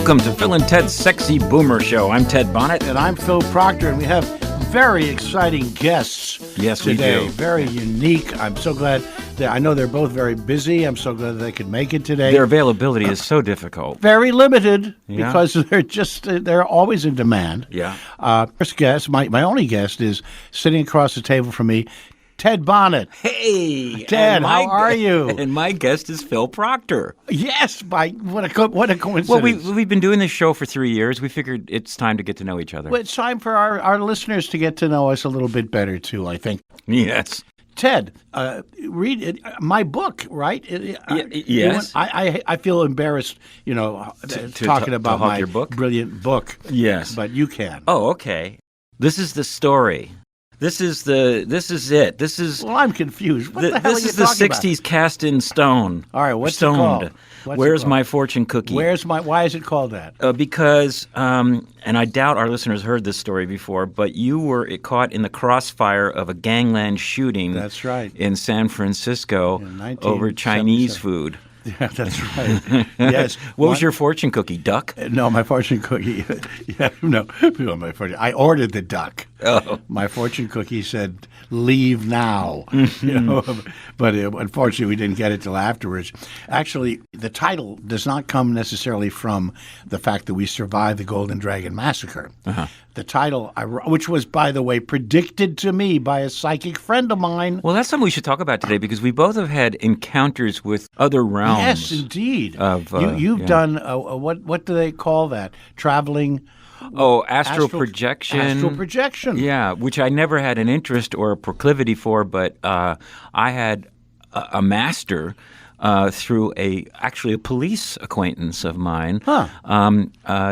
Welcome to Phil and Ted's Sexy Boomer Show. I'm Ted Bonnitt. And I'm Phil Proctor, and we have very exciting guests today. We do. Very unique. I'm so glad that I know they're both very busy. I'm so glad they could make it today. Their availability is so difficult. Very limited Yeah. because they're always in demand. Yeah. First guest, my only guest, is sitting across the table from me, Ted Bonnitt. Hey, Ted, how are you? And my guest is Phil Proctor. Yes, what a coincidence. Well, we've been doing this show for 3 years. We figured it's time to get to know each other. Well, it's time for our listeners to get to know us a little bit better, too, I think. Yes. Ted, read it, my book, right? Yes. I feel embarrassed, talking about my your book? brilliant book. Yes. But you can. Oh, okay. This is the story. This is it. This is. Well, I'm confused. What the hell are you This is the talking 60s cast in stone. All right, what's it Stoned. called? What's Where's it called? my fortune cookie? Why is it called that? Because, and I doubt our listeners heard this story before, but you were caught in the crossfire of a gangland shooting. That's right. In San Francisco over Chinese food. Yeah, that's right. Yes. What was your fortune cookie? Duck? No, my fortune cookie. No, my fortune. I ordered the duck. Oh. My fortune cookie said, "Leave now." But unfortunately, we didn't get it till afterwards. Actually, the title does not come necessarily from the fact that we survived the Golden Dragon Massacre. Uh-huh. The title, which was, by the way, predicted to me by a psychic friend of mine. Well, that's something we should talk about today because we both have had encounters with other realms. Yes, indeed. You've done what do they call that? Traveling. Astral projection. Astral projection. Yeah, which I never had an interest or a proclivity for, but I had a master through a police acquaintance of mine. Huh.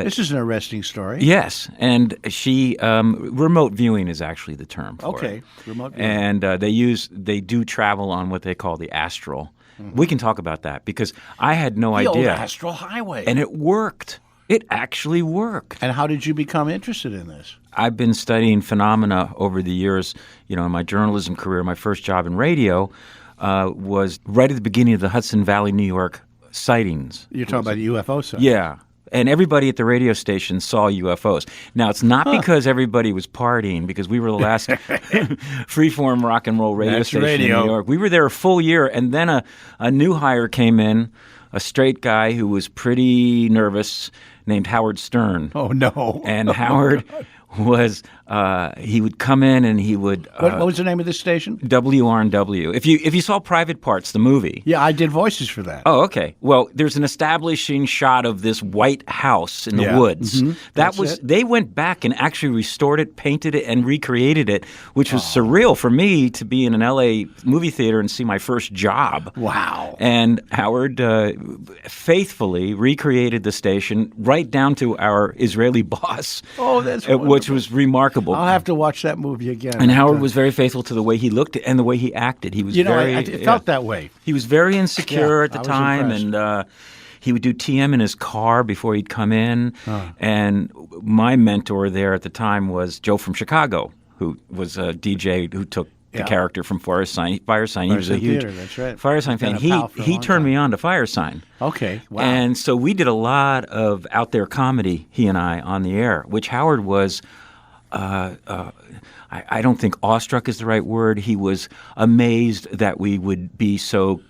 This is an arresting story. Yes, and she remote viewing is actually the term for it. Okay, remote viewing. And they do travel on what they call the astral. Mm-hmm. We can talk about that because I had no idea. The old astral highway. And it worked. It actually worked. And how did you become interested in this? I've been studying phenomena over the years. In my journalism career, my first job in radio was right at the beginning of the Hudson Valley, New York sightings. You're talking about the UFO side? Yeah. And everybody at the radio station saw UFOs. Now, it's not because everybody was partying, because we were the last freeform rock and roll radio station in New York. We were there a full year, and then a new hire came in, a straight guy who was pretty nervous, named Howard Stern. Oh, no. And Howard was he would come in and he would what was the name of this station? WRNW. If you saw Private Parts, the movie. Yeah, I did voices for that. Oh, okay. Well, there's an establishing shot of this white house in the woods. Mm-hmm. They went back and actually restored it, painted it, and recreated it, which was surreal for me to be in an LA movie theater and see my first job. Wow. And Howard faithfully recreated the station right down to our Israeli boss. Oh, that's wonderful. Which was remarkable. I'll have to watch that movie again. And Howard was very faithful to the way he looked and the way he acted. He was I felt that way. He was very insecure at the I was time, impressed. and he would do TM in his car before he'd come in. And my mentor there at the time was Joe from Chicago, who was a DJ who took the character from Firesign. He was a huge Firesign fan. He turned me on to Firesign. Okay, wow. And so we did a lot of out there comedy, he and I, on the air, which Howard was. I don't think awestruck is the right word. He was amazed that we would be so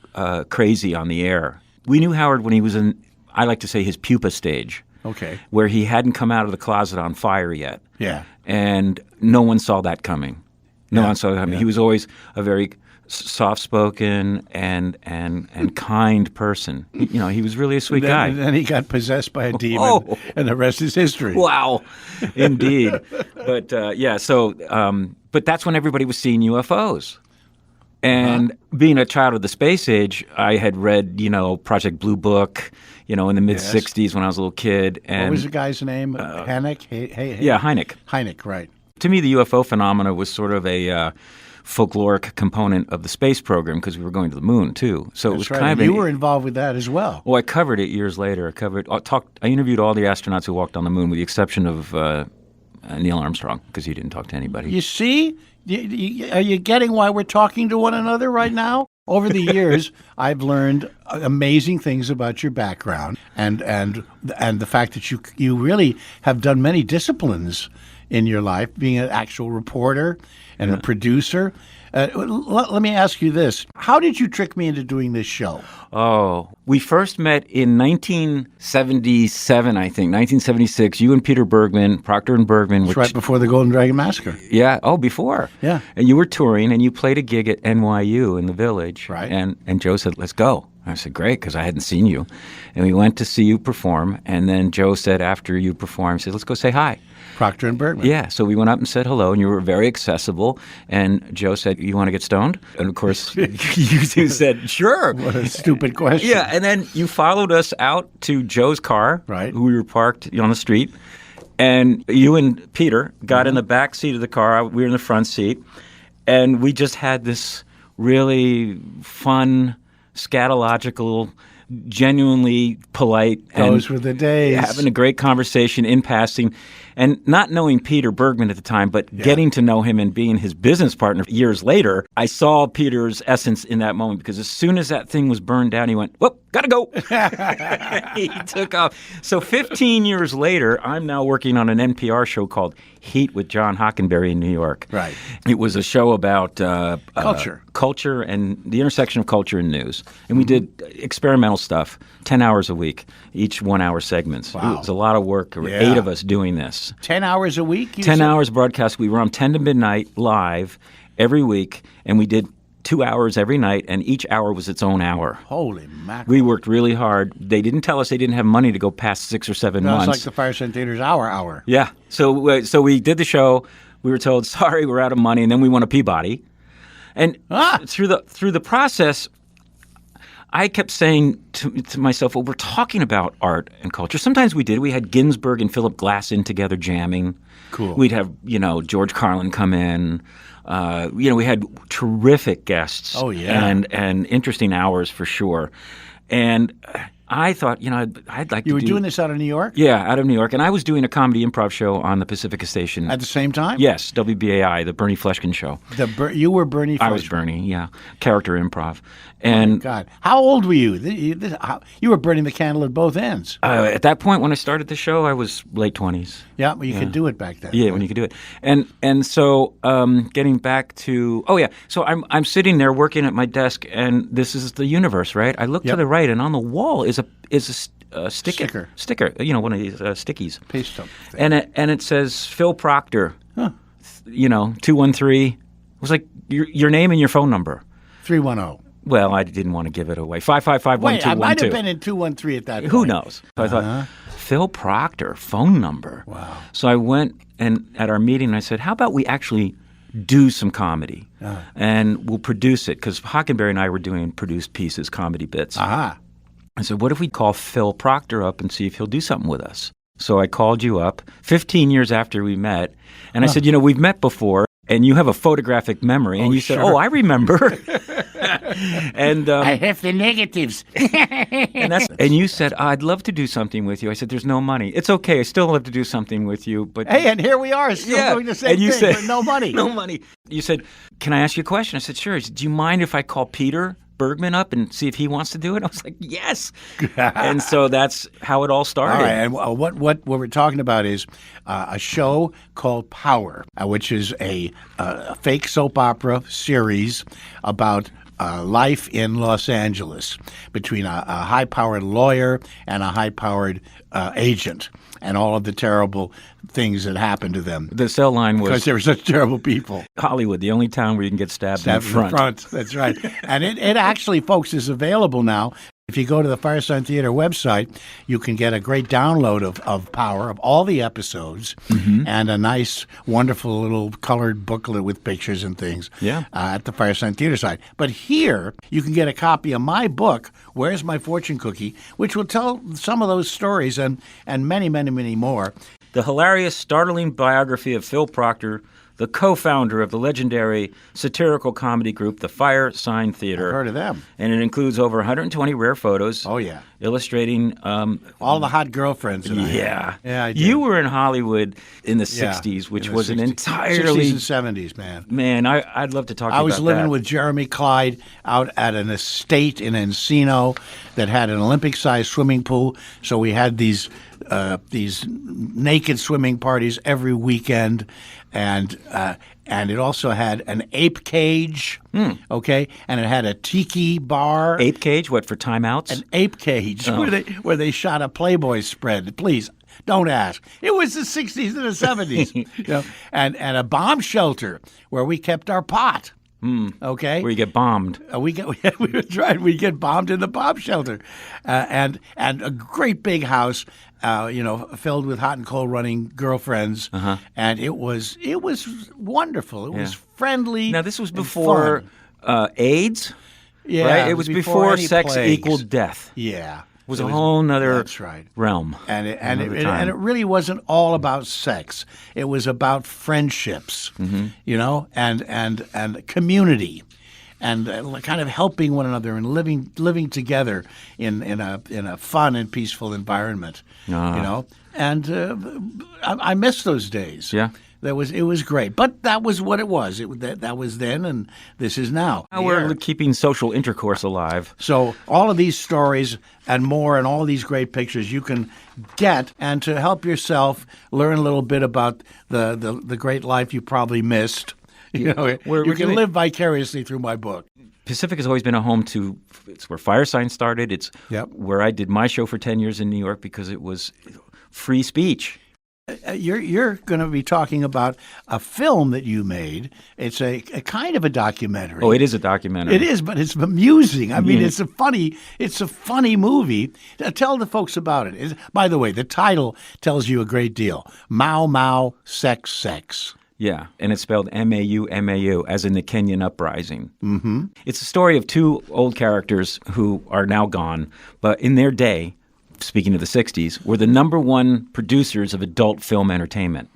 crazy on the air. We knew Howard when he was in, I like to say, his pupa stage. Okay. Where he hadn't come out of the closet on fire yet. Yeah. And no one saw that coming. No one saw that coming. He was always a very soft-spoken and kind person. He was really a sweet guy. And then he got possessed by a demon, and the rest is history. Wow, indeed. But but that's when everybody was seeing UFOs. And being a child of the space age, I had read, Project Blue Book, in the mid-'60s when I was a little kid. And what was the guy's name? Hynek? Yeah, Hynek. Hynek, right. To me, the UFO phenomena was sort of a folkloric component of the space program because we were going to the moon too. So it was kind of you were involved with that as well. Well, I covered it years later. I interviewed all the astronauts who walked on the moon, with the exception of Neil Armstrong, because he didn't talk to anybody. You see, are you getting why we're talking to one another right now? Over the years, I've learned amazing things about your background and the fact that you really have done many disciplines in your life, being an actual reporter and a producer. Let me ask you this. How did you trick me into doing this show? Oh, we first met in 1977, I think, 1976. You and Peter Bergman, Proctor and Bergman. It's right before the Golden Dragon Massacre. Yeah. Oh, before. Yeah. And you were touring, and you played a gig at NYU in the Village. Right. And Joe said, let's go. I said, great, because I hadn't seen you. And we went to see you perform. And then Joe said, after you performed, he said, let's go say hi. Proctor and Bergman. Yeah, so we went up and said hello, and you were very accessible. And Joe said, you want to get stoned? And, of course, you two said, sure. What a stupid question. Yeah, and then you followed us out to Joe's car, right? We were parked on the street. And you and Peter got in the back seat of the car. We were in the front seat. And we just had this really fun, scatological, genuinely polite. Those were the days. Having a great conversation in passing. And not knowing Peter Bergman at the time, but getting to know him and being his business partner years later, I saw Peter's essence in that moment, because as soon as that thing was burned down, he went, whoop, gotta go. He took off. So 15 years later, I'm now working on an NPR show called Heat with John Hockenberry in New York. Right. It was a show about culture and the intersection of culture and news. And we did experimental stuff, 10 hours a week, each 1 hour segments. Wow. It was a lot of work. There were 8 of us doing this. 10 hours a week? 10 hours broadcast. We were on 10 to midnight live every week, and we did 2 hours every night, and each hour was its own hour. Holy mackerel. We worked really hard. They didn't tell us they didn't have money to go past 6 or 7 months. It's like the Firesign Theater's hour. Yeah. So we did the show. We were told, sorry, we're out of money, and then we won a Peabody. And through the process, I kept saying to myself, well, we're talking about art and culture. Sometimes we did. We had Ginsberg and Philip Glass in together jamming. Cool. We'd have, George Carlin come in. We had terrific guests. Oh, yeah. And interesting hours for sure. And I thought, I'd like to You were doing this out of New York? Yeah, out of New York. And I was doing a comedy improv show on the Pacifica Station. At the same time? Yes, WBAI, the Bernie Fleshkin show. You were Bernie Fleshkin? I was Bernie, yeah. Character improv. And oh, my God. How old were you? You were burning the candle at both ends. At that point, when I started the show, I was late 20s. Yeah, well, you could do it back then. Yeah, when you could do it. And so getting back to, so I'm sitting there working at my desk, and this is the universe, right? I look to the right, and on the wall is a sticker, one of these stickies. Paste up. And it says Phil Proctor, 213. It was like your name and your phone number. 310. Well, I didn't want to give it away. 555-1212. Wait, I might have been in 213 at that point. Who knows? So I thought, Phil Proctor, phone number. Wow. So I went and at our meeting, I said, how about we actually do some comedy? And we'll produce it, because Hockenberry and I were doing produced pieces, comedy bits. Aha. I said, what if we call Phil Proctor up and see if he'll do something with us? So I called you up 15 years after we met, and I said, we've met before, and you have a photographic memory. And you said, I remember. And I have the negatives. and you said, I'd love to do something with you. I said, there's no money. It's okay. I still love to do something with you. But hey, and here we are still doing the same thing, said, but no money. No money. You said, can I ask you a question? I said, sure. Said, do you mind if I call Peter Bergman up and see if he wants to do it? I was like, yes. And so that's how it all started. All right, and what we're talking about is a show called Power, which is a fake soap opera series about life in Los Angeles between a high-powered lawyer and a high-powered agent, and all of the terrible things that happened to them. The cell line was... Because they were such terrible people. Hollywood, the only town where you can get stabbed in the front. That's right. And it actually, folks, is available now. If you go to the Firesign Theater website, you can get a great download of Power, of all the episodes, and a nice, wonderful little colored booklet with pictures and things at the Firesign Theater site. But here, you can get a copy of my book, Where's My Fortune Cookie, which will tell some of those stories and many, many, many more. The hilarious, startling biography of Phil Proctor, the co-founder of the legendary satirical comedy group, the Firesign Theater. I've heard of them. And it includes over 120 rare photos. Oh, yeah. Illustrating all the hot girlfriends. Yeah. Yeah, I did. You were in Hollywood in the 60s, which was an entirely... 60s and 70s, man. Man, I'd love to talk to you about that. I was living with Jeremy Clyde out at an estate in Encino that had an Olympic-sized swimming pool. So we had these naked swimming parties every weekend, and it also had an ape cage, okay, and it had a tiki bar. Ape cage? What, for timeouts? An ape cage where they shot a Playboy spread. Please. Don't ask. It was the 60s and the 70s. And a bomb shelter where we kept our pot. Okay, where you get bombed. We get bombed in the bomb shelter, and a great big house, filled with hot and cold running girlfriends, and it was wonderful. It was friendly. Now this was before AIDS. Yeah, right? It was before sex plagues. Equaled death. Yeah. It was a whole other realm. And it really wasn't all about sex. It was about friendships, and community, and kind of helping one another and living together in a fun and peaceful environment. And I miss those days. Yeah. It was great, but that was what it was. That was then, and this is now. Now we're keeping social intercourse alive. So all of these stories and more, and all these great pictures you can get, and to help yourself learn a little bit about the great life you probably missed. You can live vicariously through my book. Pacific has always been a home to. It's where Firesign started. It's where I did my show for 10 years in New York because it was free speech. You're going to be talking about a film that you made. It's a kind of a documentary. Oh, it is a documentary. It is, but it's amusing. I mean, it's a funny movie. Tell the folks about it. By the way, the title tells you a great deal. Mau Mau Sex Sex. Yeah, and it's spelled M-A-U, as in the Kenyan Uprising. Mm-hmm. It's a story of two old characters who are now gone, but in their day, speaking of the 60s, were the number one producers of adult film entertainment.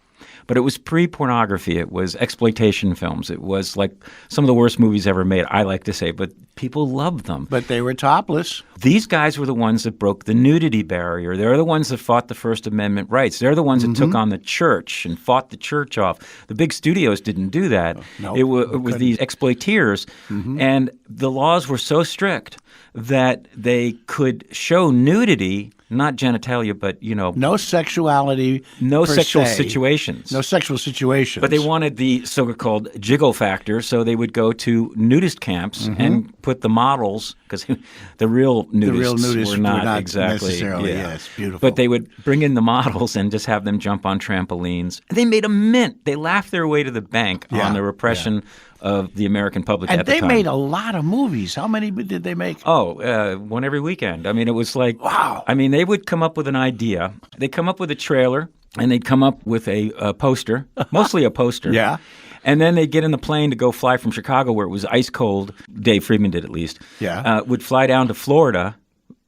But it was pre-pornography. It was exploitation films. It was like some of the worst movies ever made, I like to say, but people loved them. But they were topless. These guys were the ones that broke the nudity barrier. They're the ones that fought the First Amendment rights. They're the ones that took on the church and fought the church off. The big studios didn't do that. It was these exploiteers. And the laws were so strict that they could show nudity, not genitalia, but, no sexuality, no sexual situations. No sexual situations. But they wanted the so-called jiggle factor, so they would go to nudist camps and put the models, because the real nudists were not exactly necessarily, yes, beautiful. But they would bring in the models and just have them jump on trampolines. They made a mint. They laughed their way to the bank on the repression of the American public at the time. And they made a lot of movies. How many did they make? One every weekend. I mean, it was like, wow. I mean, they would come up with an idea. They'd come up with a trailer, and they'd come up with a poster, mostly a poster. Yeah. And then they'd get in the plane to go fly from Chicago, where it was ice cold. Dave Friedman did, at least. Yeah. Would fly down to Florida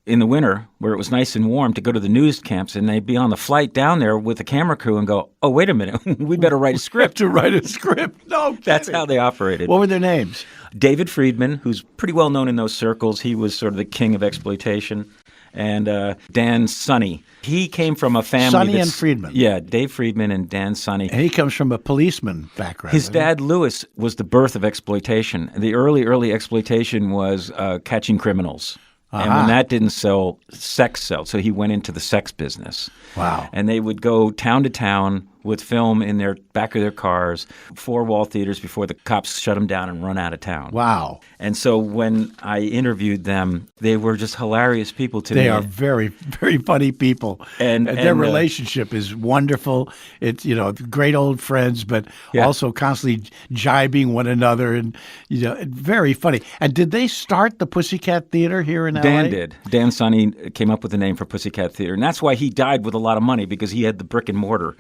in the winter, where it was nice and warm, to go to the news camps, and they'd be on the flight down there with the camera crew and go, oh, wait a minute, we better write a script. To write a script. No kidding. That's how they operated. What were their names? David Friedman, who's pretty well known in those circles. He was sort of the king of exploitation. And Dan Sonny. He came from a family Sonny and Friedman. Yeah, Dave Friedman and Dan Sonny. And he comes from a policeman background. His dad, Lewis, was the birth of exploitation. The early exploitation was catching criminals. And when that didn't sell, sex sold. So he went into the sex business. Wow. And they would go town to town with film in their back of their cars, four-wall theaters before the cops shut them down and run out of town. Wow. And so when I interviewed them, they were just hilarious people to me. They are very, very funny people. And their relationship is wonderful. It's, great old friends, but also constantly jibing one another and, very funny. And did they start the Pussycat Theater here in LA? Dan did. Dan Sonny came up with the name for Pussycat Theater. And that's why he died with a lot of money, because he had the brick and mortar.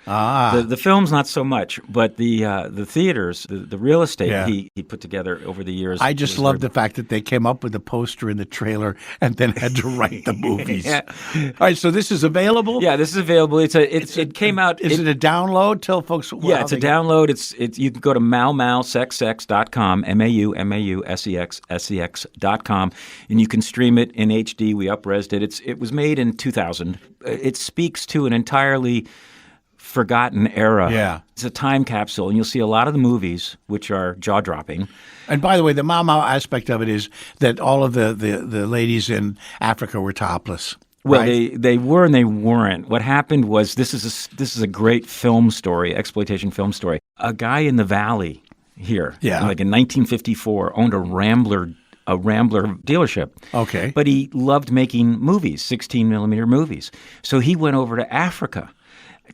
The films not so much, but the theaters, the real estate he put together over the years. I just love the fact that they came up with the poster and the trailer and then had to write the movies. Yeah. All right, so this is available? Yeah, this is available. It came out. Is it a download? Tell folks. Yeah, it's a download. It's you can go to maumausex.com, MAUMAUSEX.com, and you can stream it in HD. We up-resed it. It was made in 2000. It speaks to an entirely forgotten era. Yeah. It's a time capsule, and you'll see a lot of the movies, which are jaw-dropping. And by the way, the Mau Mau aspect of it is that all of the ladies in Africa were topless. Well, right? they were and they weren't. What happened was this is a great film story, exploitation film story. A guy in the valley here, like in 1954, owned a Rambler dealership. Okay. But he loved making movies, 16-millimeter movies. So he went over to Africa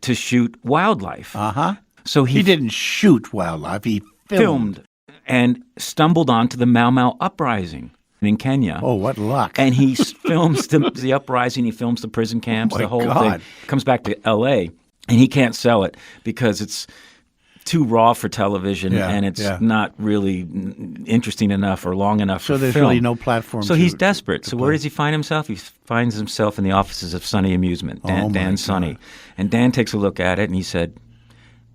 to shoot wildlife. Uh-huh. So he didn't shoot wildlife. He filmed and stumbled onto the Mau Mau uprising in Kenya. Oh, what luck. And he films the uprising, he films the prison camps, the whole thing. Comes back to L.A., and he can't sell it because it's too raw for television, and it's not really interesting enough or long enough for there's film. Really no platform. So he's desperate. So where does he find himself? He finds himself in the offices of Sunny Amusement, Dan Sunny. And Dan takes a look at it, and he said,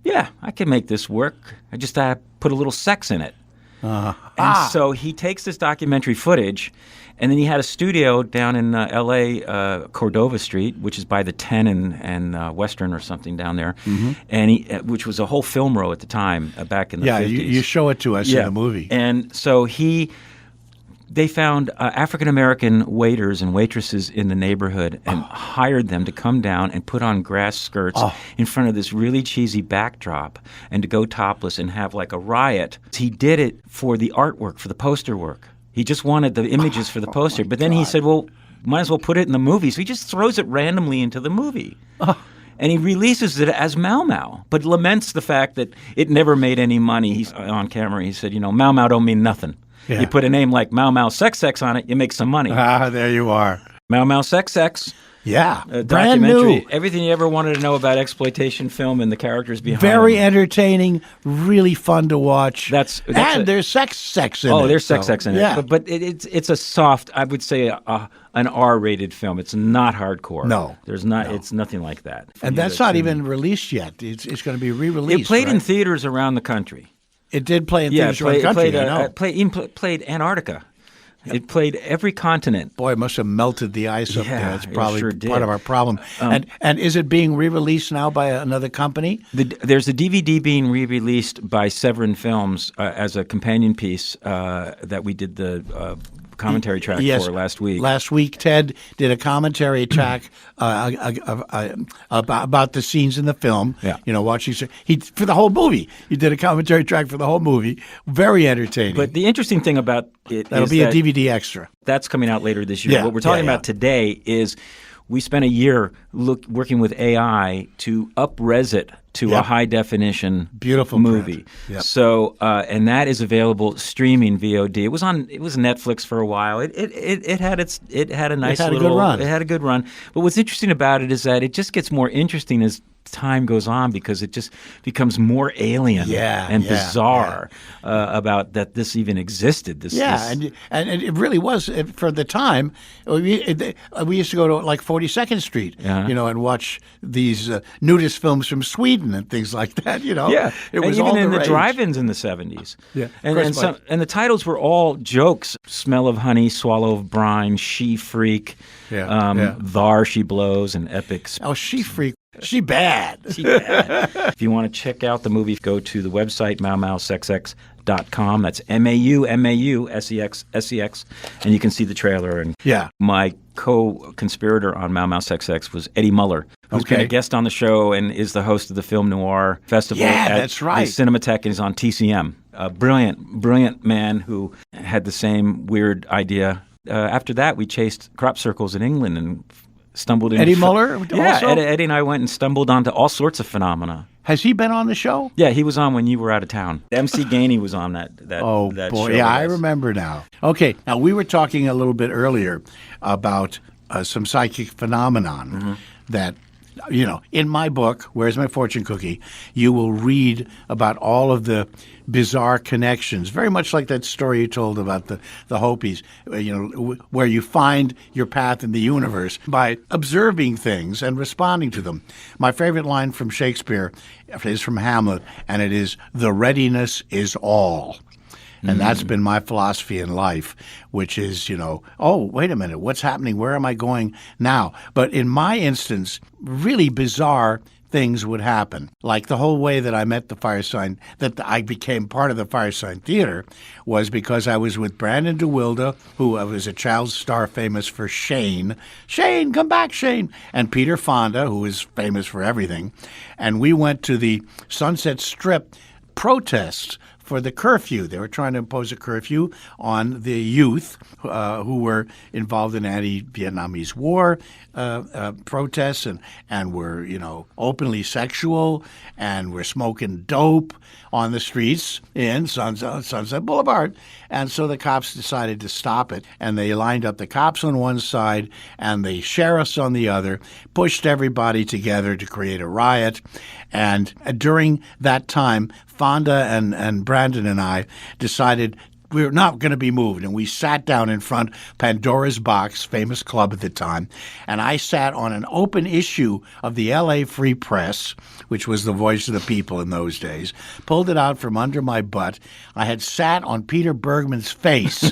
yeah, I can make this work. I just put a little sex in it. And so he takes this documentary footage, and then he had a studio down in L.A., Cordova Street, which is by the 10 and Western or something down there, and which was a whole film row at the time back in the 50s. Yeah, you show it to us in the movie. And so they found African-American waiters and waitresses in the neighborhood and hired them to come down and put on grass skirts in front of this really cheesy backdrop and to go topless and have like a riot. He did it for the artwork, for the poster work. He just wanted the images for the poster. But then he said, well, might as well put it in the movie. So he just throws it randomly into the movie. And he releases it as Mau Mau, but laments the fact that it never made any money. He's on camera. He said, Mau Mau don't mean nothing. Yeah. You put a name like Mau Mau Sex on it, you make some money. There you are. Mau Mau Sex. Yeah, brand new. Everything you ever wanted to know about exploitation film and the characters behind Very them. Entertaining, really fun to watch. And there's sex in it. Oh, there's sex in it. But it's a soft, I would say, an R-rated film. It's not hardcore. No. There's not. No. It's nothing like that. And that's not even released yet. It's going to be re-released. It played in theaters around the country. It did play in theaters around the country, It played Antarctica. It played every continent. Boy, it must have melted the ice up there. That's probably sure part of our problem. And is it being re-released now by another company? There's a DVD being re-released by Severin Films as a companion piece that we did the commentary track for last week. Last week, Ted did a commentary track about the scenes in the film. Yeah. Watching for the whole movie. He did a commentary track for the whole movie. Very entertaining. But the interesting thing about it that'll be a DVD extra. That's coming out later this year. Yeah, what we're talking about today is we spent a year working with AI to up-res it to a high-definition beautiful movie. Yep. So, and that is available streaming VOD. It was Netflix for a while. It had a good run. But what's interesting about it is that it just gets more interesting as time goes on because it just becomes more alien and bizarre about that this even existed. And it really was for the time. We used to go to like 42nd Street, and watch these nudist films from Sweden and things like that. It was and even all in the the drive-ins in the 70s. Yeah, and the titles were all jokes: "Smell of Honey," "Swallow of Brine," "She Freak," "Thar She Blows," and "Epic." Oh, She Freak. She bad. If you want to check out the movie, go to the website, maumausex.com. That's MAUMAUSEX, and you can see the trailer. And my co-conspirator on Mau Mau Sex was Eddie Muller, who's been a guest on the show and is the host of the Film Noir Festival at that's right. the Cinematheque and is on TCM. A brilliant man who had the same weird idea. After that, we chased crop circles in England and stumbled into Eddie Muller? Yeah, Eddie and I went and stumbled onto all sorts of phenomena. Has he been on the show? Yeah, he was on when you were out of town. MC Gainey was on that oh, that boy. show. Yeah, I remember now. Okay, now we were talking a little bit earlier about some psychic phenomenon that in my book, Where's My Fortune Cookie, you will read about all of the bizarre connections, very much like that story you told about the Hopis, where you find your path in the universe by observing things and responding to them. My favorite line from Shakespeare is from Hamlet, and it is, "The readiness is all." And that's been my philosophy in life, which is, oh, wait a minute, what's happening? Where am I going now? But in my instance, really bizarre things would happen. Like the whole way that I met the Firesign, that I became part of the Firesign Theater, was because I was with Brandon DeWilde, who was a child star famous for Shane. Shane, come back, Shane. And Peter Fonda, who is famous for everything. And we went to the Sunset Strip protests for the curfew. They were trying to impose a curfew on the youth who were involved in anti-Vietnamese War protests and were, openly sexual and were smoking dope on the streets in Sunset Boulevard. And so the cops decided to stop it, and they lined up the cops on one side and the sheriffs on the other, pushed everybody together to create a riot. And during that time, Fonda and Brandon and I decided we were not going to be moved, and we sat down in front Pandora's Box, famous club at the time, and I sat on an open issue of the L.A. Free Press, which was the voice of the people in those days, pulled it out from under my butt. I had sat on Peter Bergman's face.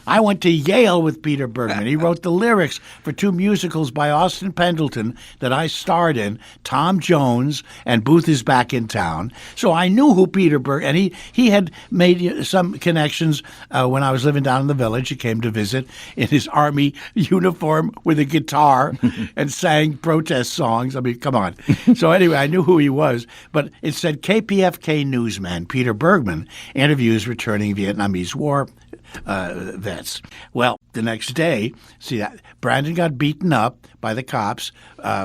I went to Yale with Peter Bergman. He wrote the lyrics for 2 musicals by Austin Pendleton that I starred in, Tom Jones and Booth is Back in Town. So I knew who Peter Bergman, and he had made some connections when I was living down in the Village. He came to visit in his army uniform with a guitar and sang protest songs. I mean, come on. So anyway, I knew who he was, but it said KPFK newsman Peter Bergman interviews returning Vietnamese War vets. Well, the next day, Brandon got beaten up by the cops.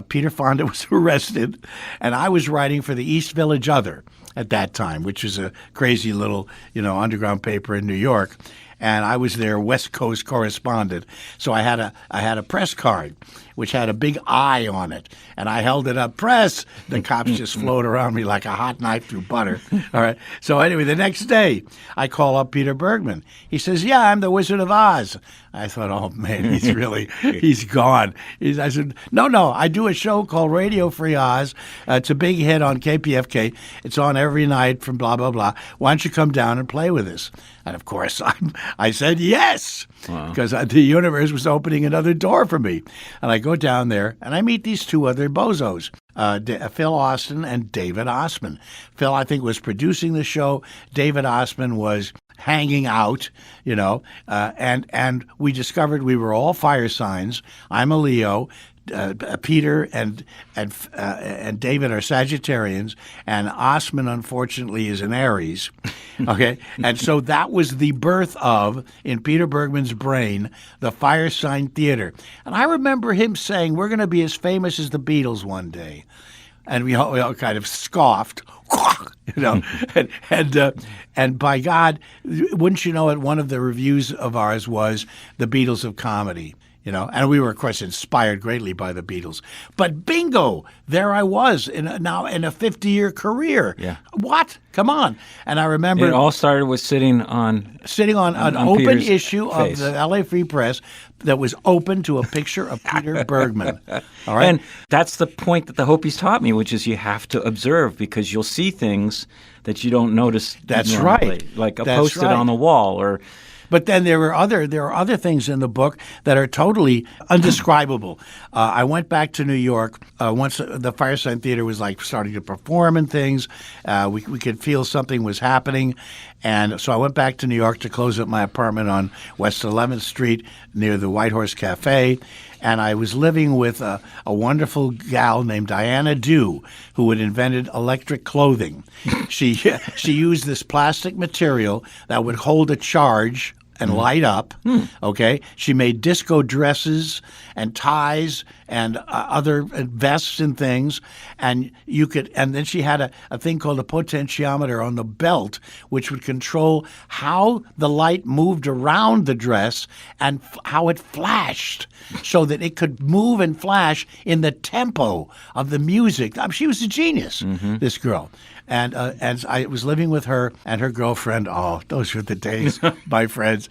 Peter Fonda was arrested, and I was writing for the East Village Other at that time, which is a crazy little, underground paper in New York. And I was their West Coast correspondent. So I had a press card, which had a big eye on it. And I held it up, press. The cops just flowed around me like a hot knife through butter. All right. So anyway, the next day, I call up Peter Bergman. He says, "Yeah, I'm the Wizard of Oz." I thought, oh, man, he's gone. I said, no, I do a show called Radio Free Oz. It's a big hit on KPFK. It's on every night from blah, blah, blah. Why don't you come down and play with us? And, of course, I said yes, because the universe was opening another door for me. And I go down there, and I meet these 2 other bozos, Phil Austin and David Osman. Phil, I think, was producing the show. David Osman was hanging out, and we discovered we were all fire signs. I'm a Leo. Peter and David are Sagittarians, and Osman, unfortunately, is an Aries. Okay, and so that was the birth of, in Peter Bergman's brain, the Firesign Theater. And I remember him saying, "We're going to be as famous as the Beatles one day," and we all kind of scoffed. And by God, wouldn't you know it, one of the reviews of ours was the Beatles of comedy. And we were, of course, inspired greatly by the Beatles. But bingo, there I was now in a 50-year career. Yeah. What? Come on. And I remember it all started with sitting on an open Peter's issue face. of the L.A. Free Press that was open to a picture of Peter Bergman. All right. And that's the point that the Hopis taught me, which is you have to observe, because you'll see things that you don't notice. That's normally, right. like a That's post-it right. on the wall, or. But then there are other things in the book that are totally undescribable. I went back to New York once the Firesign Theater was like starting to perform and things. We could feel something was happening. And so I went back to New York to close up my apartment on West 11th Street near the White Horse Cafe. And I was living with a wonderful gal named Diana Dew, who had invented electric clothing. She used this plastic material that would hold a charge and light up. Okay, she made disco dresses and ties and other vests and things, and you could. And then she had a thing called a potentiometer on the belt, which would control how the light moved around the dress and how it flashed, so that it could move and flash in the tempo of the music. She was a genius, this girl. And I was living with her and her girlfriend. Oh, those were the days, my friends,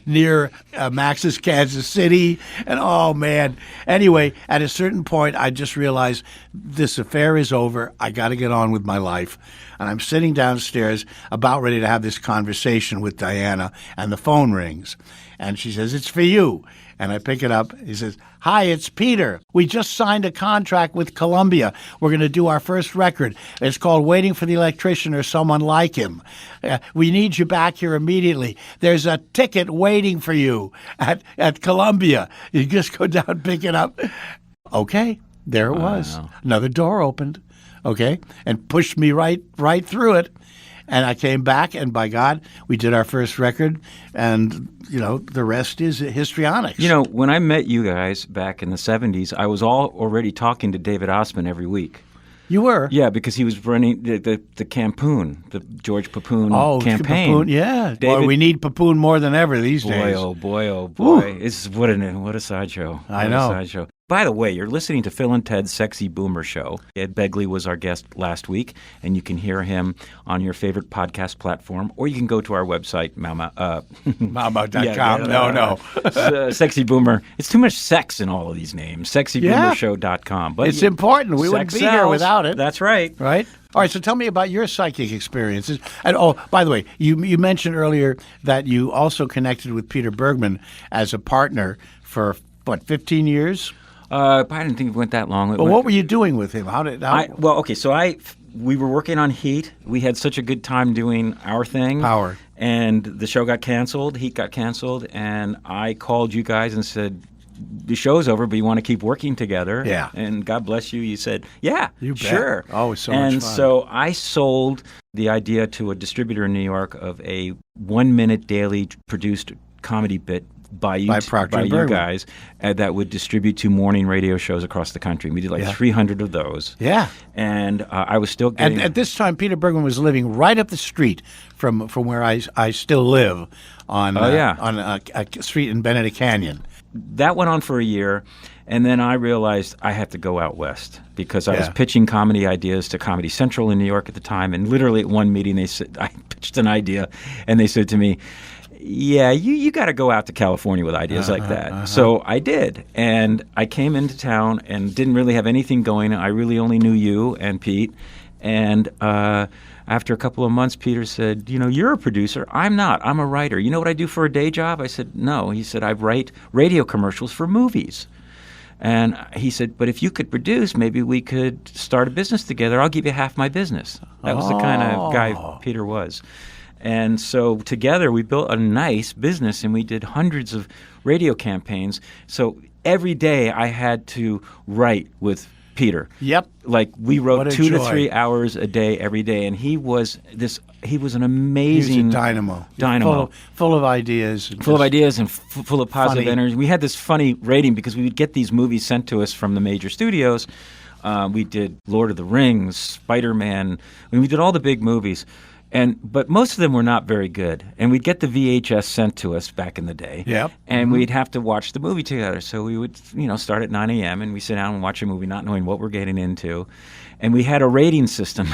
near Max's Kansas City. And oh, man. Anyway, at a certain point, I just realized this affair is over. I got to get on with my life. And I'm sitting downstairs about ready to have this conversation with Diana, and the phone rings. And she says, "It's for you." And I pick it up. He says, "Hi, it's Peter. We just signed a contract with Columbia. We're going to do our first record. It's called Waiting for the Electrician or Someone Like Him. We need you back here immediately. There's a ticket waiting for you at Columbia. You just go down, pick it up." Okay, there it was. Another door opened, okay, and pushed me right through it. And I came back, and by God, we did our first record, and, the rest is histrionics. When I met you guys back in the 70s, I was already talking to David Osman every week. You were? Yeah, because he was running the Campoon, the George Papoon campaign. Papoon, yeah. David, boy, we need Papoon more than ever these days. Oh boy. It's what a sideshow. I know. What a sideshow. By the way, you're listening to Phil and Ted's Sexy Boomer Show. Ed Begley was our guest last week, and you can hear him on your favorite podcast platform, or you can go to our website, Mama.com. Sexy Boomer. It's too much sex in all of these names. SexyBoomerShow.com. But it's important. We wouldn't be here without it. That's right. Right? All right, so tell me about your psychic experiences. And by the way, you mentioned earlier that you also connected with Peter Bergman as a partner for, 15 years? I didn't think it went that long. What were you doing with him? We were working on Heat. We had such a good time doing our thing. Power. And the show got canceled. Heat got canceled. And I called you guys and said, the show's over, but you want to keep working together. Yeah. And God bless you. You said, yeah, you bet. Sure. Oh, it's so much fun. And so I sold the idea to a distributor in New York of a 1-minute daily produced comedy bit by Proctor and you guys that would distribute to morning radio shows across the country. We did 300 of those. Yeah. And I was still getting... And at this time, Peter Bergman was living right up the street from where I still live on a street in Benedict Canyon. That went on for a year, and then I realized I had to go out west because I was pitching comedy ideas to Comedy Central in New York at the time, and literally at one meeting I pitched an idea, and they said to me, "Yeah, you got to go out to California with ideas like that." So I did, and I came into town and didn't really have anything going. I really only knew you and Pete, and after a couple of months, Peter said, "You're a producer. I'm not. I'm a writer. You know what I do for a day job?" I said, "No." He said, "I write radio commercials for movies." And he said, "But if you could produce, maybe we could start a business together. I'll give you half my business." That was the kind of guy Peter was. And so together we built a nice business, and we did hundreds of radio campaigns. So every day I had to write with Peter. Yep. Like we wrote 2 to 3 hours a day every day, and he was an amazing... He was a dynamo. Full of ideas. Full of ideas and full of positive energy. We had this funny rating because we would get these movies sent to us from the major studios. We did Lord of the Rings, Spider-Man. We did all the big movies. But most of them were not very good. And we'd get the VHS sent to us back in the day. Yep. And we'd have to watch the movie together. So we would, start at 9 a.m. and we sit down and watch a movie not knowing what we're getting into. And we had a rating system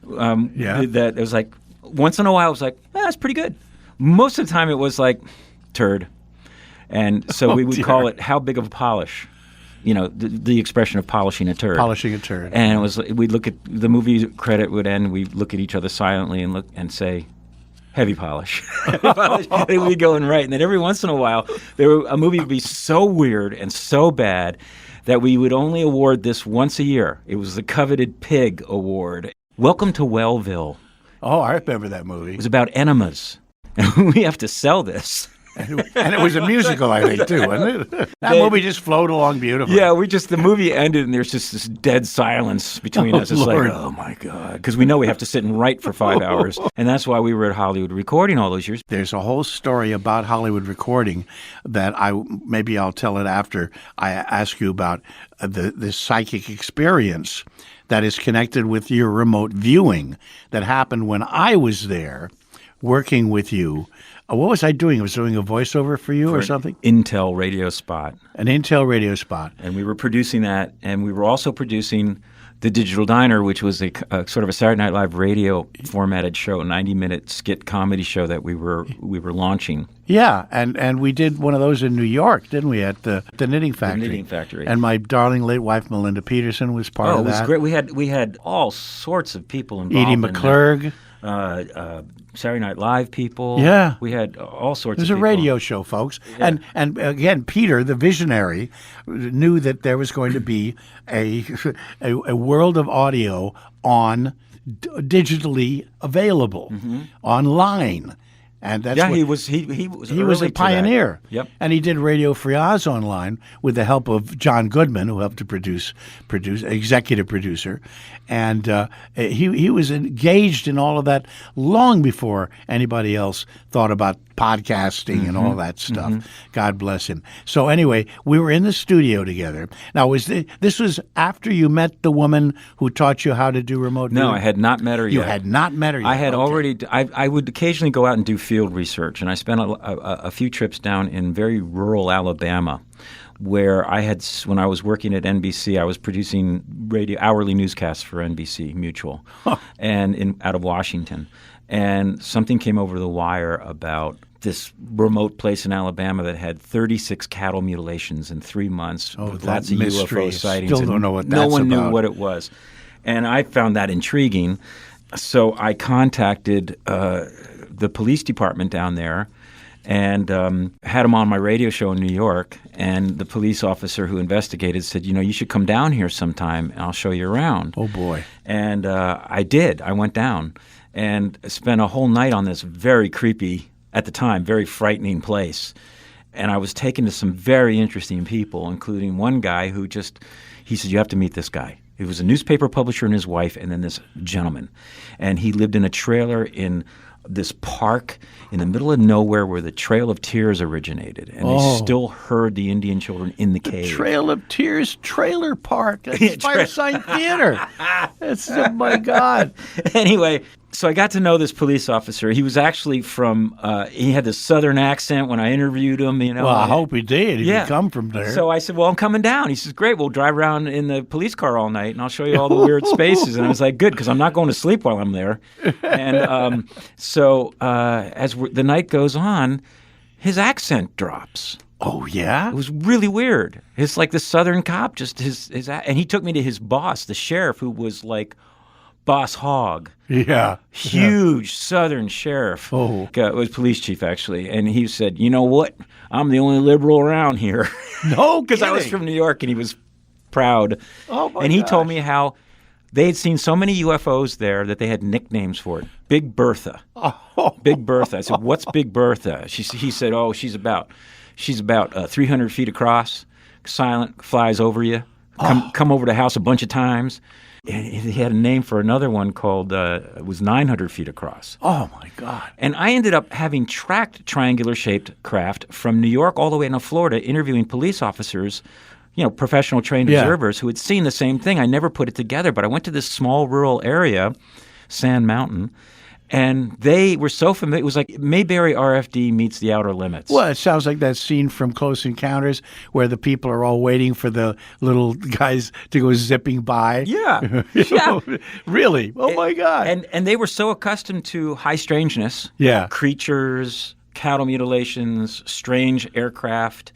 that it was like, once in a while it was like, that's pretty good. Most of the time it was like, turd. And so we would call it how big of a polish. The expression of polishing a turd. Polishing a turd. And it was we'd look at the movie credit would end. We'd look at each other silently and look and say, "Heavy polish." Heavy polish. And we'd go and write. And then every once in a while, a movie would be so weird and so bad that we would only award this once a year. It was the coveted Pig Award. Welcome to Wellville. Oh, I remember that movie. It was about enemas. We have to sell this. And it was a musical, I think, too, wasn't it? That movie just flowed along beautifully. Yeah, the movie ended and there's just this dead silence between us. It's Lord. like, oh my God. Because we know we have to sit and write for 5 hours. And that's why we were at Hollywood Recording all those years. There's a whole story about Hollywood Recording that maybe I'll tell it after I ask you about the psychic experience that is connected with your remote viewing that happened when I was there working with you. What was I doing? I was doing a voiceover for you or something? Intel radio spot. An Intel radio spot. And we were producing that, and we were also producing The Digital Diner, which was a sort of a Saturday Night Live radio formatted show, a 90-minute skit comedy show that we were launching. Yeah, and we did one of those in New York, didn't we, at the Knitting Factory? The Knitting Factory. And my darling late wife, Melinda Peterson, was part of that. Oh, it was great. We had all sorts of people involved. Edie McClurg. Saturday Night Live people. Yeah. We had all sorts of people. It was a radio show, folks. Yeah. And again, Peter, the visionary, knew that there was going to be a world of audio digitally available, online. And that's he was a pioneer. Yep. And he did Radio Free Oz online with the help of John Goodman, who helped to produce executive producer. And he was engaged in all of that long before anybody else thought about podcasting and all that stuff. God bless him. So anyway, we were in the studio together. Now, this was after you met the woman who taught you how to do remote viewing? No, I had not met her yet. You had not met her yet? I had already. I would occasionally go out and do field research, and I spent a few trips down in very rural Alabama, where when I was working at NBC, I was producing hourly newscasts for NBC Mutual, and out of Washington, and something came over the wire about this remote place in Alabama that had 36 cattle mutilations in 3 months. Oh, lots of UFO sightings. Still don't know what that's about. No one about. knew what it was. And I found that intriguing. So I contacted the police department down there and had them on my radio show in New York. And the police officer who investigated said, you should come down here sometime and I'll show you around. Oh, boy. And I did. I went down and spent a whole night on this very creepy, at the time, very frightening place. And I was taken to some very interesting people, including one guy who he said, you have to meet this guy. He was a newspaper publisher and his wife, and then this gentleman. And he lived in a trailer in this park in the middle of nowhere where the Trail of Tears originated. And they still heard the Indian children in the cave. Trail of Tears Trailer Park. That's Firesign Theater. Oh, my God. Anyway, so I got to know this police officer. He was actually from he had this southern accent when I interviewed him. Well, I hope he did. He come from there. So I said, well, I'm coming down. He says, great, we'll drive around in the police car all night, and I'll show you all the weird spaces. And I was like, good, because I'm not going to sleep while I'm there. And so as the night goes on, his accent drops. Oh, yeah? It was really weird. It's like the southern cop, just and he took me to his boss, the sheriff, who was like Boss Hogg. Yeah. Huge southern sheriff. Oh. Was police chief, actually. And he said, you know what? I'm the only liberal around here. No, because I was from New York, and he was proud. Oh, my And he gosh. told me how they had seen so many UFOs there that they had nicknames for it. Big Bertha. Oh. Big Bertha. I said, what's Big Bertha? He said, oh, she's about 300 feet across, silent, flies over you, come over the house a bunch of times. And he had a name for another one called, it was 900 feet across. Oh, my God. And I ended up having tracked triangular-shaped craft from New York all the way into Florida, interviewing police officers, professional trained observers who had seen the same thing. I never put it together, but I went to this small rural area, Sand Mountain, and they were so familiar. It was like Mayberry RFD meets the Outer Limits. Well, it sounds like that scene from Close Encounters where the people are all waiting for the little guys to go zipping by. Yeah. Yeah. Really? Oh, my God. And they were so accustomed to high strangeness. Yeah. Creatures, cattle mutilations, strange aircraft,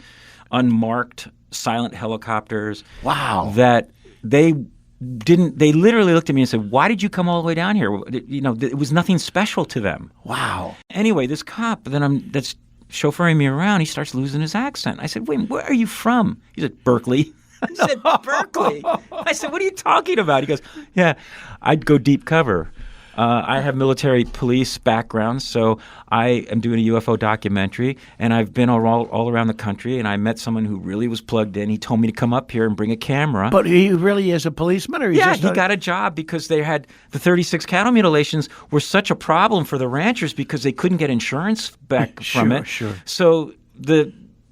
unmarked silent helicopters. Wow. That they literally looked at me and said, why did you come all the way down here? It was nothing special to them. Wow. Anyway, this cop that's chauffeuring me around, he starts losing his accent. I said, wait, where are you from? He said, Berkeley. I said, Berkeley? I said, what are you talking about? He goes, yeah, I'd go deep cover. I have military police background, so I am doing a UFO documentary, and I've been all around the country, and I met someone who really was plugged in. He told me to come up here and bring a camera. But he really is a policeman? Or he got a job because they had the 36 cattle mutilations were such a problem for the ranchers because they couldn't get insurance back from it. Sure. So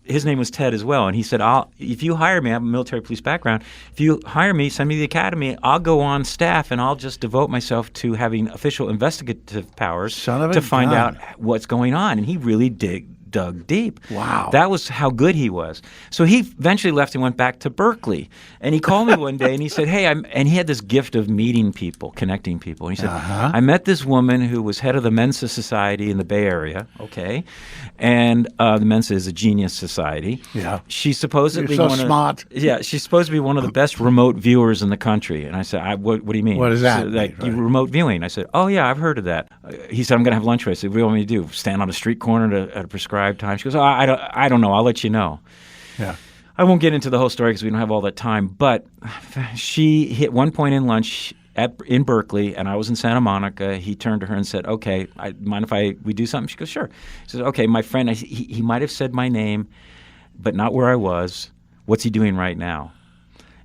his name was Ted as well, and he said, if you hire me, I have a military police background, if you hire me, send me to the academy, I'll go on staff and I'll just devote myself to having official investigative powers to find out what's going on. And he really dug deep. Wow. That was how good he was. So he eventually left and went back to Berkeley. And he called me one day and he said, hey, and he had this gift of meeting people, connecting people. And he said, I met this woman who was head of the Mensa Society in the Bay Area, okay? And the Mensa is a genius society. Yeah. She's supposedly You're so smart. Yeah, she's supposed to be one of the best remote viewers in the country. And I said, what do you mean? What is that? So, remote viewing. I said, oh, yeah, I've heard of that. He said, I'm going to have lunch with you. I said, what do you want me to do? Stand on a street corner at a prescribed time? She goes, oh, I don't know. I'll let you know. Yeah. I won't get into the whole story because we don't have all that time. But she hit one point in lunch in Berkeley, and I was in Santa Monica. He turned to her and said, okay, mind if we do something? She goes, sure. He says, okay, my friend, he might have said my name, but not where I was. What's he doing right now?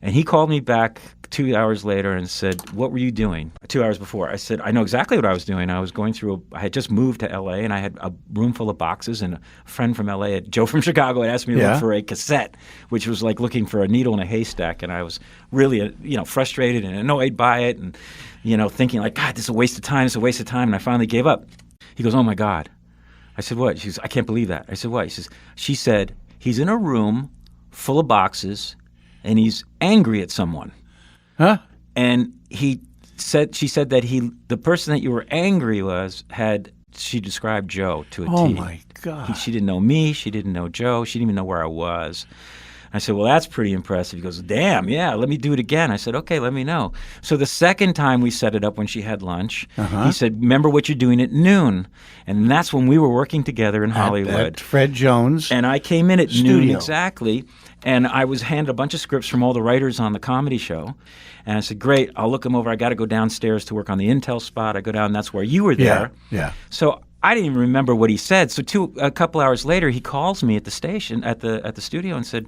And he called me back 2 hours later and said, what were you doing 2 hours before? I said, I know exactly what I was doing. I was going through I had just moved to L.A., and I had a room full of boxes, and a friend from L.A., Joe from Chicago, had asked me to look for a cassette, which was like looking for a needle in a haystack. And I was really frustrated and annoyed by it and thinking like, God, this is a waste of time. It's a waste of time. And I finally gave up. He goes, oh, my God. I said, what? She goes, I can't believe that. I said, what? She said, he's in a room full of boxes, and he's angry at someone. Huh? And she said that the person that you were angry she described Joe to a T. Oh, my God. She didn't know me. She didn't know Joe. She didn't even know where I was. I said, well, that's pretty impressive. He goes, damn, yeah, let me do it again. I said, okay, let me know. So the second time we set it up when she had lunch, he said, remember what you're doing at noon. And that's when we were working together in Hollywood. At Fred Jones. And I came in at noon exactly, and I was handed a bunch of scripts from all the writers on the comedy show. And I said, great, I'll look them over. I got to go downstairs to work on the intel spot. I go down, and that's where you were there. Yeah. So I didn't even remember what he said. So a couple hours later, he calls me at the station, at the studio, and said,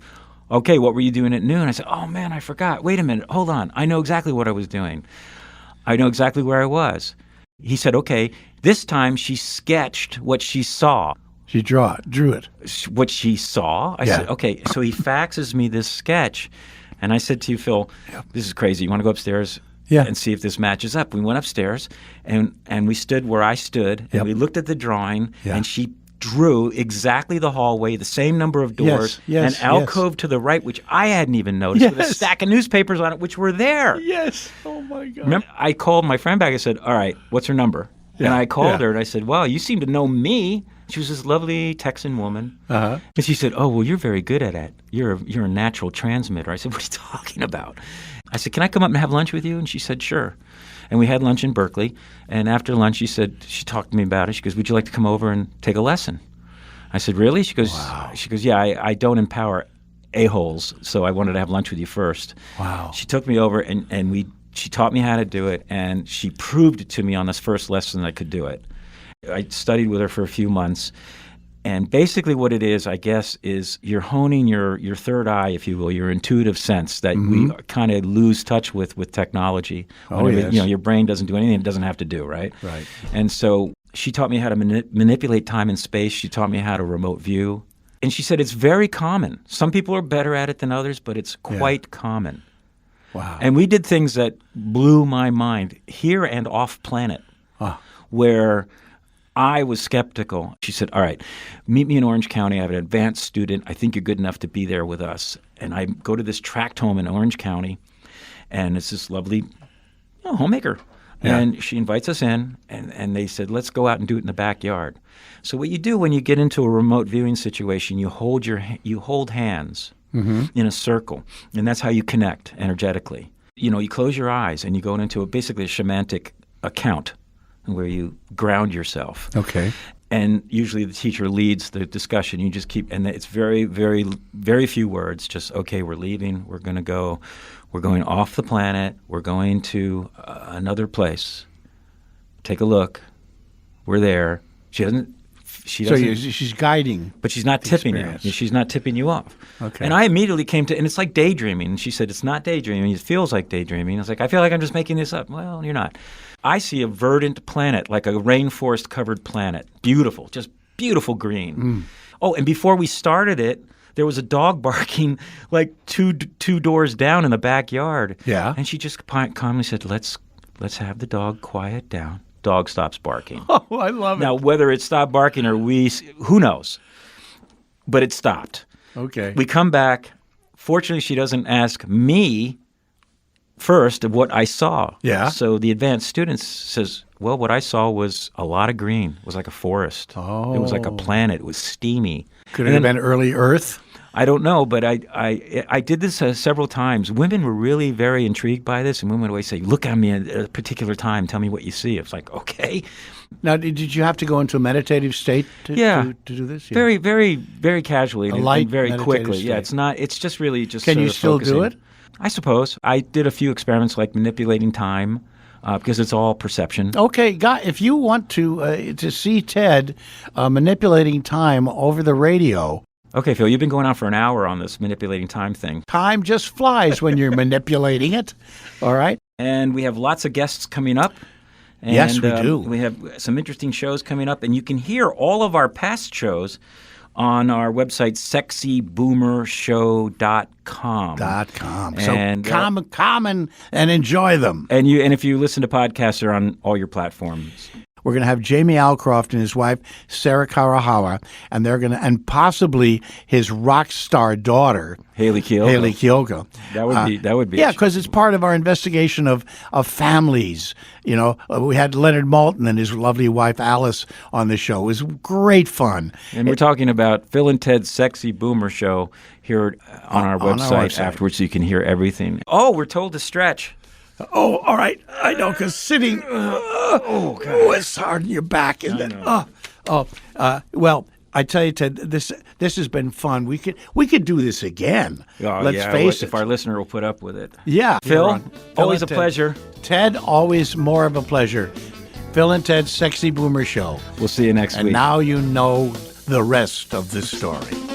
okay, what were you doing at noon? I said, oh, man, I forgot. Wait a minute. Hold on. I know exactly what I was doing. I know exactly where I was. He said, okay, this time she sketched what she saw. She drew it. What she saw? I said, okay. So he faxes me this sketch. And I said to you, Phil, this is crazy. You want to go upstairs and see if this matches up? We went upstairs, and we stood where I stood, and we looked at the drawing, and she drew exactly the hallway, the same number of doors, an alcove to the right, which I hadn't even noticed, with a stack of newspapers on it, which were there. Yes. Oh, my God. Remember, I called my friend back. I said, all right, what's her number? And I called her, and I said, well, you seem to know me. She was this lovely Texan woman. And she said, oh, well, you're very good at it. You're a natural transmitter. I said, what are you talking about? I said, can I come up and have lunch with you? And she said, sure. And we had lunch in Berkeley. And after lunch, she talked to me about it. She goes, would you like to come over and take a lesson? I said, really? She goes, yeah, I don't empower a-holes, so I wanted to have lunch with you first. Wow. She took me over, and she taught me how to do it, and she proved it to me on this first lesson that I could do it. I studied with her for a few months. And basically what it is, I guess, is you're honing your third eye, if you will, your intuitive sense that we kind of lose touch with technology. Your brain doesn't do anything it doesn't have to do, right? Right. And so she taught me how to manipulate time and space. She taught me how to remote view. And she said it's very common. Some people are better at it than others, but it's quite common. Wow. And we did things that blew my mind here and off planet where I was skeptical. She said, all right, meet me in Orange County. I have an advanced student. I think you're good enough to be there with us. And I go to this tract home in Orange County, and it's this lovely homemaker. Yeah. And she invites us in, and they said, let's go out and do it in the backyard. So what you do when you get into a remote viewing situation, you hold hands in a circle, and that's how you connect energetically. You close your eyes, and you go into basically a shamanic account, where you ground yourself. Okay. And usually the teacher leads the discussion. You just keep, and it's very, very, very few words. Just, okay, we're leaving. We're going to go. We're going off the planet. We're going to another place. take a look. We're there. She doesn't. She's guiding, but she's not tipping experience. you. She's not tipping you off. Okay. And I immediately came to, and it's like daydreaming. And she said, it's not daydreaming. It feels like daydreaming. I was like, I feel like I'm just making this up. Well, you're not. I see a verdant planet, like a rainforest-covered planet. Beautiful, just beautiful green. Oh, and before we started it, there was a dog barking like two doors down in the backyard. Yeah. And she just calmly said, let's have the dog quiet down. Dog stops barking. Oh, I love it. Now, whether it stopped barking or who knows? But it stopped. Okay. We come back. Fortunately, she doesn't ask me first of what I saw. Yeah. So the advanced student says, well, what I saw was a lot of green. It was like a forest. Oh. It was like a planet. It was steamy. Could it have been early Earth? I don't know, but I did this several times. Women were really very intrigued by this, and women would always say, look at me at a particular time. Tell me what you see. It's like, okay. Now, did you have to go into a meditative state to do this? Yeah. Very, very, very casually and light very meditative quickly. state. Yeah, it's not. It's just really just. Can you still do it? I suppose. I did a few experiments like manipulating time because it's all perception. Okay, guy, if you want to see Ted manipulating time over the radio. Okay, Phil, you've been going on for an hour on this manipulating time thing. Time just flies when you're manipulating it. All right. And we have lots of guests coming up. And, yes, we do. We have some interesting shows coming up, and you can hear all of our past shows on our website, sexyboomershow.com. So come and enjoy them. And if you listen to podcasts, they're on all your platforms. We're going to have Jamie Alcroft and his wife, Sarah Karahawa, and and possibly his rock star daughter, Haley Kyogo. That would be. Yeah, because it's part of our investigation of families. You know, we had Leonard Maltin and his lovely wife Alice on the show. It was great fun. And we're talking about Phil and Ted's Sexy Boomer Show here on our website afterwards, so you can hear everything. Oh, we're told to stretch. Oh, all right. I know, because sitting, it's hard on your back, isn't it? Well, I tell you, Ted, this has been fun. We could do this again. Let's face it. If our listener will put up with it. Yeah. Phil, always a pleasure. Ted, always more of a pleasure. Phil and Ted's Sexy Boomer Show. We'll see you next week. And now you know the rest of the story.